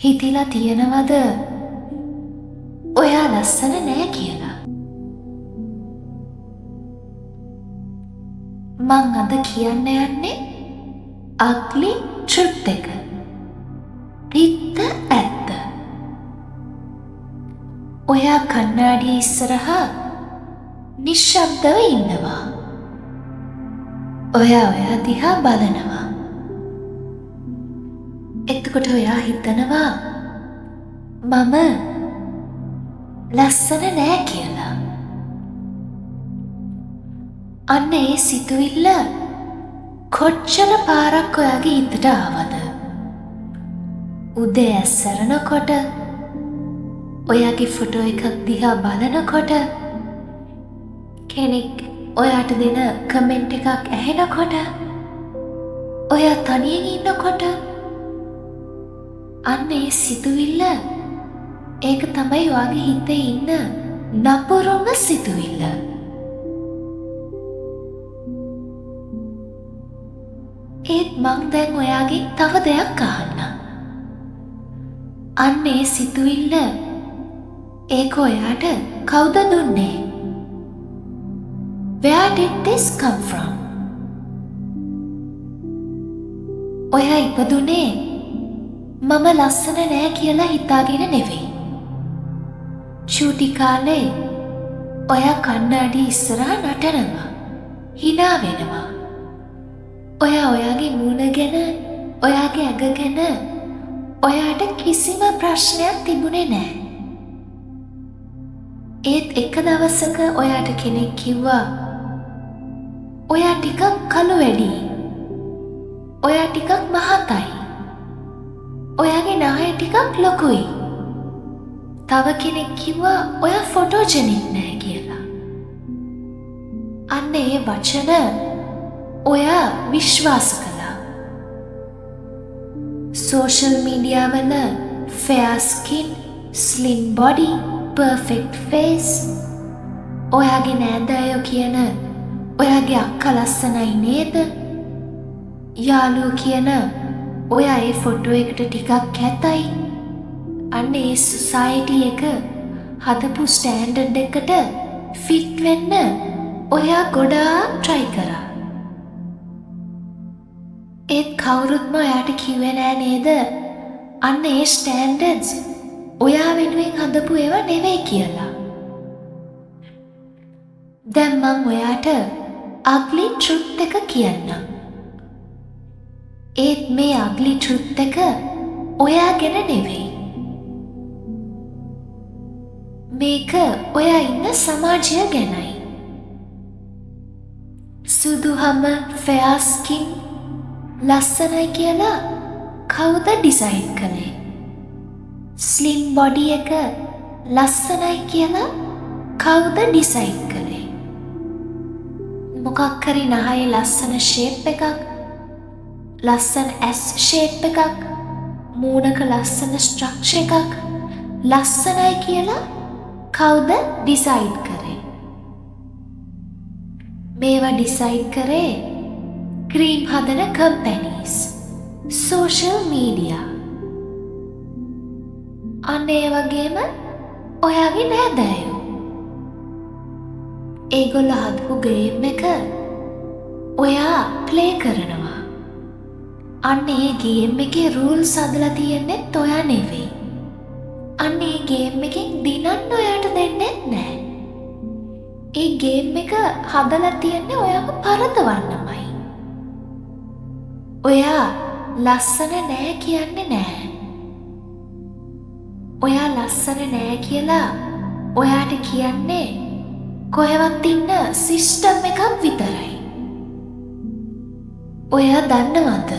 හිතිලා තියෙනවද ඔයා ලස්සන නෑ කියලා? මං අද කියන්න යන්නේ ugly truth එක. පිත්ත ඇත්ත. ඔයා කණ්ණාඩිය ඉස්සරහා නිශ්ශබ්දව ඉන්නවා. ඔයා දිහා බලනවා. එතකොට ඔයා හිතනවා මම ලස්සන නෑ කියලා. අන්න ඒ සිතුවිල්ල කොච්චර පාරක් ඔයාගේ හිතට ආවද? උදේ ඇස්සරනකොට, ඔයාගේ ෆොටෝ එකක් දිහා බලනකොට, කෙනෙක් ඔයාට දෙන කමෙන්ට් එකක් ඇහෙනකොට, ඔයා තනියෙන් ඉන්නකොට, අන්න ඒ සිතුවිල්ල, ඒක තමයි ඔයාගේ හිතේ ඉන්න නපුරුම සිතුවිල්ල. ඒත් මං දැන් ඔයාගේ තව දෙයක් අහන්නම්. අන්න ඒ සිතුවිල්ල, ඒක ඔයාට කවුද දුන්නේ? Where did this come from? ඔයා ඉපදුනේ මම ලස්සන නෑ කියලා හිතාගෙන නෙවෙයි. චූටි කාලේ ඔයා කණ්ණාඩිය ඉස්සරහා නටනවා, hina වෙනවා. ඔයාගේ මූණ ගැන, ඔයාගේ ඇඟ ගැන ඔයාට කිසිම ප්‍රශ්නයක් තිබුණේ නෑ. ඒත් එක දවසක ඔයාට කෙනෙක් කිව්වා ඔයා ටිකක් කළු වැඩි, ඔයා ටිකක් මහතයි, ඔයාගේ නහය ටිකක් ලොකුයි. තව කෙනෙක් කිව්වා ඔයා ෆොටෝජෙනික් නෑ කියලා. අන්න ඒ වචන ඔයා විශ්වාස කළා. සෝෂල් මීඩියා වල fair skin, slim body, perfect face, ඔයාගේ නෑදෑයෝ කියන ඔයාගේ අක්කා ලස්සනයි නේද? යාළුවෝ කියන ඔයා ඒ ෆොටෝ එකට ටිකක් කැතයි. අන්න ඒ සොසයිටි එක හදපු ස්ටෑන්ඩඩ් එකට ෆිට වෙන්න ඔයා ගොඩාක් try කරා. ඒත් කවුරුත්ම ඔයාට කිව්වේ නෑ නේද අන්න ඒ ස්ටෑන්ඩඩ්ස් ඔයා වෙනුවෙන් හදපු ඒවා නෙවෙයි කියලා. දැන් මං ඔයාට ugly truth එක කියන්නම්. ඒත් මේ ugly truth එක ඔයා ගැන නෙවෙයි. මේක ඔයා ඉන්න සමාජය ගැනයි. සුදු හම, fair skin, ලස්සනයි කියලා කවුද ඩිසයින් කළේ? ස්ලිම් බොඩි එක ලස්සනයි කියලා කවුද ඩිසයින් කළේ? මොකක් හරි නහයේ ලස්සන ෂේප් එකක්, ලස්සන ඇස් ෂේප් එකක්, මූණක ලස්සන ස්ට්‍රක්චර් එකක් ලස්සනයි කියලා කවුද ඩිසයින් කරේ? මේවා ඩිසයින් කරේ ක්‍රීම් හදන කම්පැනිස්, සෝෂල් මීඩියා. අන්න ඒ වගේම ඔයාගේ නෑදෑයෝ. ඒගොල්ලෝ හදපු ගේම් එක ඔයා ප්ලේ කරනවා. අන්න ඒ ගේම් එකේ රූල්ස් හදලා තියෙන්නෙත් ඔයා නෙවෙයි. අන්න ඒ ගේම් එකෙන් දිනන්න ඔයාට දෙන්නේ නෑ. ඒ ගේම් එක හදලා තියෙන්නේ ඔයාව පරදවන්නමයි. ඔයා ලස්සන නෑ කියන්නේ නෑ. ඔයා ලස්සන නෑ කියලා ඔයාට කියන්නේ කොහෙවත් ඉන්න සිස්ටම් එකක් විතරයි. ඔයා දන්නවද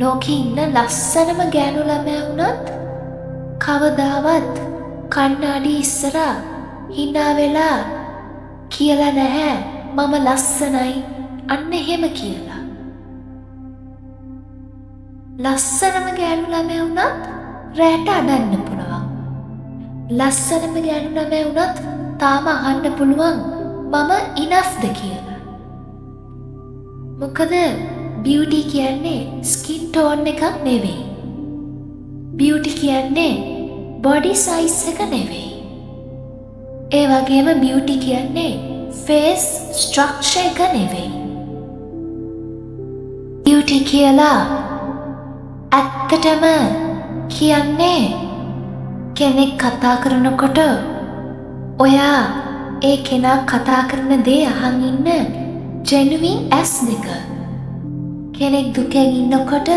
ලෝකේ ඉන්න ලස්සනම ගෑනු ළමයා වුණත් කවදාවත් කණ්ණාඩිය ඉස්සරහා hina වෙලා කියලා නැහැ මම ලස්සනයි අන්න එහෙම කියලා. ලස්සනම ගෑනු ළමයා වුණත් රැට අඩන්න පුළුවන්. ලස්සනම ගෑනු ළමයා වුණත් තාම අහන්න පුළුවන් මම ඉනෆ්ද කියලා. මොකද බියුටි කියන්නේ ස්කින් ටෝන් එකක් නෙවෙයි. බියුටි කියන්නේ බොඩි සයිස් එක නෙවෙයි. ඒ වගේම බියුටි කියන්නේ ෆේස් ස්ට්‍රක්චර් එක නෙවෙයි. බියුටි කියලා ඇත්තටම කියන්නේ කෙනෙක් කතා කරනකොට ඔයා ඒ කෙනා කතා කරන දේ අහන් ඉන්න ජෙනුවින් ඇස් දෙක. කෙනෙක් දුකෙන් ඉන්නකොට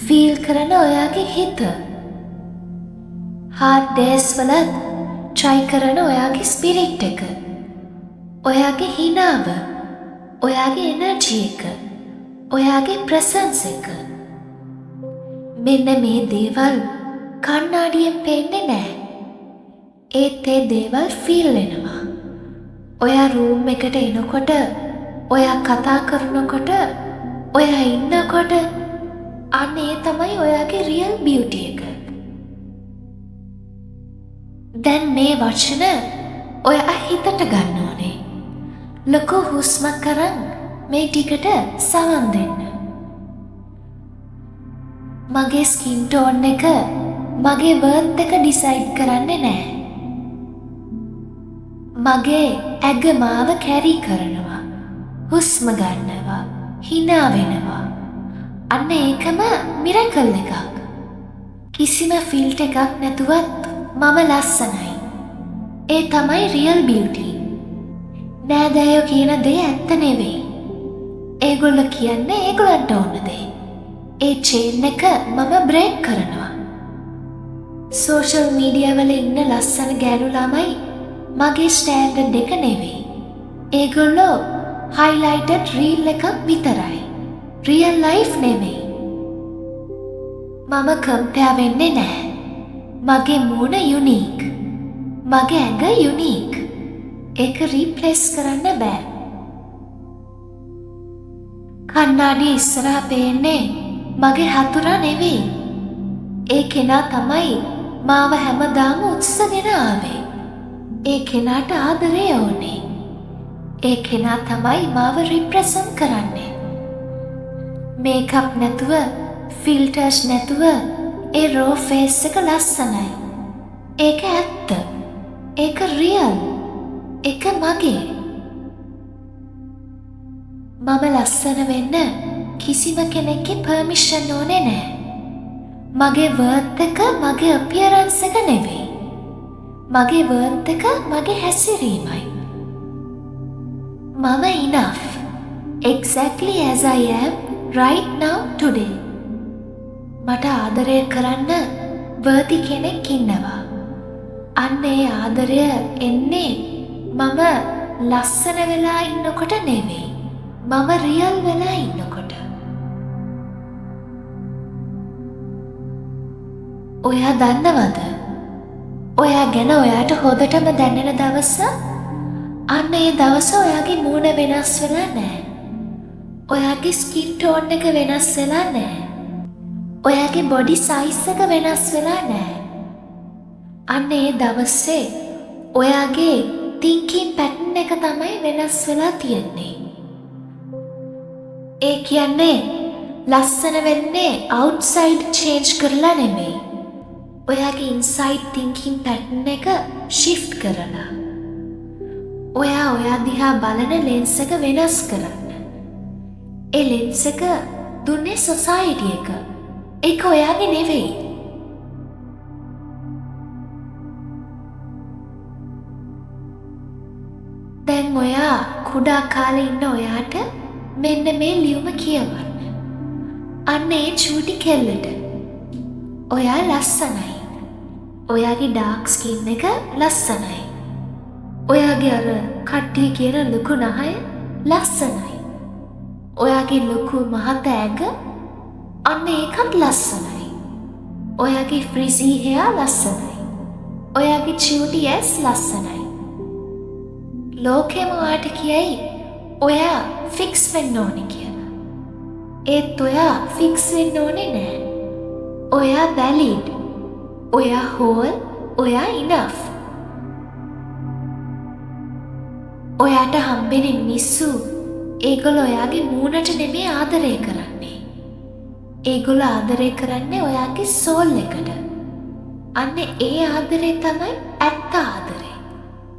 ෆීල් කරන ඔයාගේ හිත. හාඩ් ඩේස් වල ට්‍රයි කරන ඔයාගේ ස්පිරිට් එක. ඔයාගේ හිනාව. ඔයාගේ එනර්ජි එක. ඔයාගේ ප්‍රසන්ස් එක. මෙන්න මේ දේවල් කණ්ණාඩියෙන් පේන්නේ නැහැ. ඒත් ඒ දේවල් ෆීල් වෙනවා. ඔයා රූම් එකට එනකොට, ඔයා කතා කරනකොට, ඔයා ඉන්නකොට අන්න ඒ තමයි ඔයාගේ රියල් බියුටි එක. දැන් මේ වචන ඔයා හිතට ගන්න ඕනේ. ලොකු හුස්මක් කරන් මේ ටිකට සවන් දෙන්න. මගේ ස්කින් ටෝන් එක මගේ වර්ත් එක ඩිසයිඩ් කරන්නේ නැහැ. මගේ ඇඟ මාව කැරි කරනවා. හුස්ම ගන්නවා. hina වෙනවා. අන්න ඒකම මිරකල් එකක්. කිසිම ෆිල්ටර් එකක් නැතුවත් මම ලස්සනයි. ඒ තමයි රියල් බියුටි. නෑදෑයෝ කියන දේ ඇත්ත නෙවෙයි. ඒගොල්ලෝ කියන්නේ ඒගොල්ලන්ට ඕන දේ. ඒ චේන් එක මම බ්‍රේක් කරනවා. සෝෂල් මීඩියා වල ඉන්න ලස්සන ගෑනු ළමයි මගේ ස්ටෑන්ඩඩ් එක නෙවෙයි. ඒගොල්ලෝ හයිලයිටඩ් රීල් එකක් විතරයි. රියල් ලයිෆ් නෙවෙයි. මම කම්පෙයාර් වෙන්නේ නැහැ. මගේ මූණ යුනීක්. මගේ ඇඟ යුනීක්. ඒක රීප්ලේස් කරන්න බෑ. කණ්ණාඩිය ඉස්සරහා පේන්නේ මගේ හතුරා නෙවෙයි. ඒ කෙනා තමයි මාව හැමදාම උත්සගෙන ආවේ. ඒ කෙනාට ආදරේ ඕනේ. ඒ කෙනා තමයි මාව රිප්‍රසන්ට් කරන්නේ. මේකප් නැතුව, ෆිල්ටර්ස් නැතුව ඒ රෝ ෆේස් එක ලස්සනයි. ඒක ඇත්ත. ඒක රියල්. ඒක මගේ. මම ලස්සන වෙන්න කිසිම කෙනෙක්ගේ පර්මිෂන් ඕනේ නැහැ. මගේ වර්ත් එක මගේ අපියරන්ස් එක නෙවෙයි. මගේ වර්ත් එක මගේ හැසිරීමයි. මම enough. Exactly as I am right now today. මට ආදරය කරන්න වර්ති කෙනෙක් ඉන්නවා. අන්න ඒ ආදරය එන්නේ මම ලස්සන වෙලා ඉන්නකොට නෙවෙයි. මම රියල් වෙලා ඉන්නකොට. ඔයා දන්නවද? ඔයා ගැන ඔයාට හොඳටම දැනෙන දවස අන්න ඒ දවස ඔයාගේ මූණ වෙනස් වෙලා නැහැ. ඔයාගේ ස්කින් ටෝන් එක වෙනස් වෙලා නැහැ. ඔයාගේ බොඩි සයිස් එක වෙනස් වෙලා නැහැ. අන්න ඒ දවසේ ඔයාගේ තින්කින් පැටර්න් එක තමයි වෙනස් වෙලා තියෙන්නේ. ඒ කියන්නේ ලස්සන වෙන්නේ අවුට්සයිඩ් චේන්ජ් කරලා නෙමෙයි. ඔයාගේ ඉන්සයිඩ් තින්කින් පැටර්න් එක ෂිෆ්ට් කරලා. ඔයා දිහා බලන ලෙන්ස් එක වෙනස් කරන්න. ඒ ලෙන්ස් එක දුන්නේ සොසයිටි එක. ඒක ඔයාගේ නෙවෙයි. දැන් ඔයා කුඩා කාලේ ඉන්න ඔයාට මෙන්න මේ ලියුම කියවන්න. අන්න ඒ චූටි කෙල්ලට. ඔයා ලස්සනයි. ඔයාගේ ඩාර්ක් ස්කින් එක ලස්සනයි. ඔයාගේ අර කට්ටිය කියන ලොකු නහය ලස්සනයි. ඔයාගේ ලොකු මහත ඇඟ අන්න ඒකත් ලස්සනයි. ඔයාගේ ෆ්‍රිසි හෙයා ලස්සනයි. ඔයාගේ චූටි ඇස් ලස්සනයි. ලෝකෙම ඔයාට කියයි ඔයා ෆික්ස් වෙන්න ඕනේ කියලා. ඒත් ඔයා ෆික්ස් වෙන්න ඕනේ නෑ. ඔයා වැලිඩ්. ඔයා හෝල්. ඔයා ඉනෆ්. ඔයාට හම්බෙන මිනිස්සු ඒගොල්ලෝ ඔයාගේ මූණට නෙමෙයි ආදරය කරන්නේ. ඒගොල්ලෝ ආදරය කරන්නේ ඔයාගේ සෝල් එකට. අන්න ඒ ආදරේ තමයි ඇත්ත ආදරේ.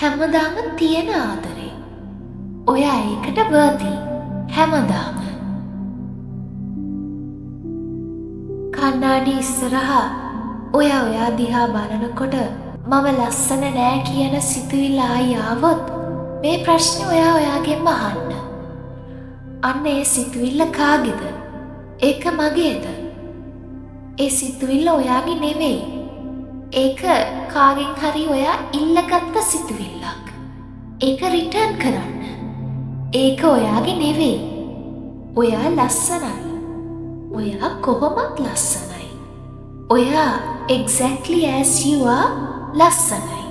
හැමදාම තියෙන ආදරේ. ඔයා ඒකට වර්ති. හැමදාම. කන්නාඩි ඉස්සරහා ඔයා දිහා බලනකොට මම ලස්සන නෑ කියන සිතුවිල්ල ආයි ආවොත් මේ ප්‍රශ්නේ ඔයාගෙන්ම අහන්න. අන්න ඒ සිතුවිල්ල කාගේද? ඒක මගේද? ඒ සිතුවිල්ල ඔයාගේ නෙවෙයි. ඒක කාගෙන් හරි ඔයා ඉල්ලගත්ත සිතුවිල්ලක්. ඒක රිටර්න් කරන්න. ඒක ඔයාගේ නෙවෙයි. ඔයා ලස්සනයි. ඔයා කොහොමත් ලස්සනයි. ඔයා exactly as you are ලස්සනයි.